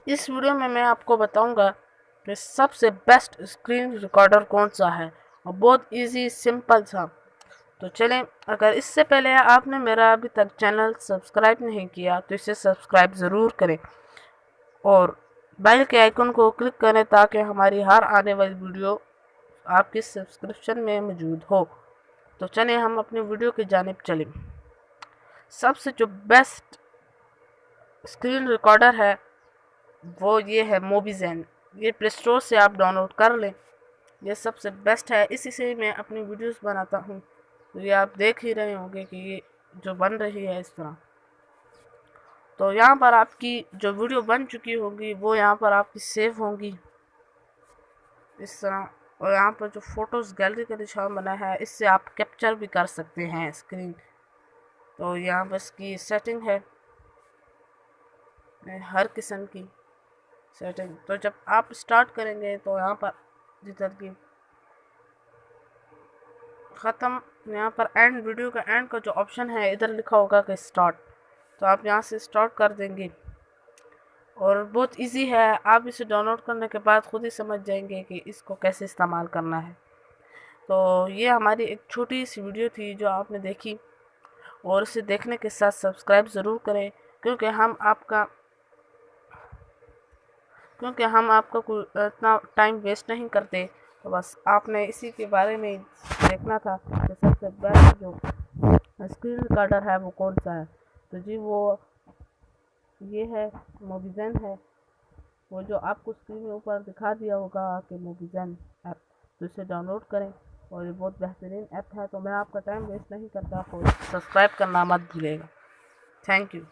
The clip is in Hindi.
इस वीडियो में मैं आपको बताऊंगा कि सबसे बेस्ट स्क्रीन रिकॉर्डर कौन सा है और बहुत इजी सिंपल सा। तो चलें, अगर इससे पहले आपने मेरा अभी तक चैनल सब्सक्राइब नहीं किया तो इसे सब्सक्राइब ज़रूर करें और बेल के आइकन को क्लिक करें ताकि हमारी हर आने वाली वीडियो आपकी सब्सक्रिप्शन में मौजूद हो। तो चलें हम अपनी वीडियो की जानिब चलें। सबसे जो बेस्ट स्क्रीन रिकॉर्डर है वो ये है मोबीजेन। ये प्ले स्टोर से आप डाउनलोड कर लें। ये सबसे बेस्ट है, इसी से मैं अपनी वीडियोस बनाता हूँ। तो ये आप देख ही रहे होंगे कि ये जो बन रही है इस तरह। तो यहाँ पर आपकी जो वीडियो बन चुकी होगी वो यहाँ पर आपकी सेव होंगी इस तरह। और यहाँ पर जो फोटोज़ गैलरी का निशान बना है इससे आप कैप्चर भी कर सकते हैं स्क्रीन। तो यहाँ पर इसकी सेटिंग है हर किस्म की सेटिंग। तो जब आप स्टार्ट करेंगे तो यहाँ पर जिधर की ख़त्म, यहाँ पर एंड, वीडियो का एंड का जो ऑप्शन है इधर लिखा होगा कि स्टार्ट। तो आप यहाँ से स्टार्ट कर देंगे और बहुत इजी है। आप इसे डाउनलोड करने के बाद खुद ही समझ जाएंगे कि इसको कैसे इस्तेमाल करना है। तो ये हमारी एक छोटी सी वीडियो थी जो आपने देखी, और इसे देखने के साथ सब्सक्राइब ज़रूर करें क्योंकि हम आपका कोई इतना टाइम वेस्ट नहीं करते। तो बस आपने इसी के बारे में देखना था कि सबसे बेस्ट जो स्क्रीन रिकॉर्डर है वो कौन सा है। तो जी वो ये है, मोबीजेन है। वो जो आपको स्क्रीन में ऊपर दिखा दिया होगा कि मोबीजेन ऐप, तो इसे डाउनलोड करें और ये बहुत बेहतरीन ऐप है। तो मैं आपका टाइम वेस्ट नहीं करता, तो सब्सक्राइब करना मत भूलिएगा। Thank you.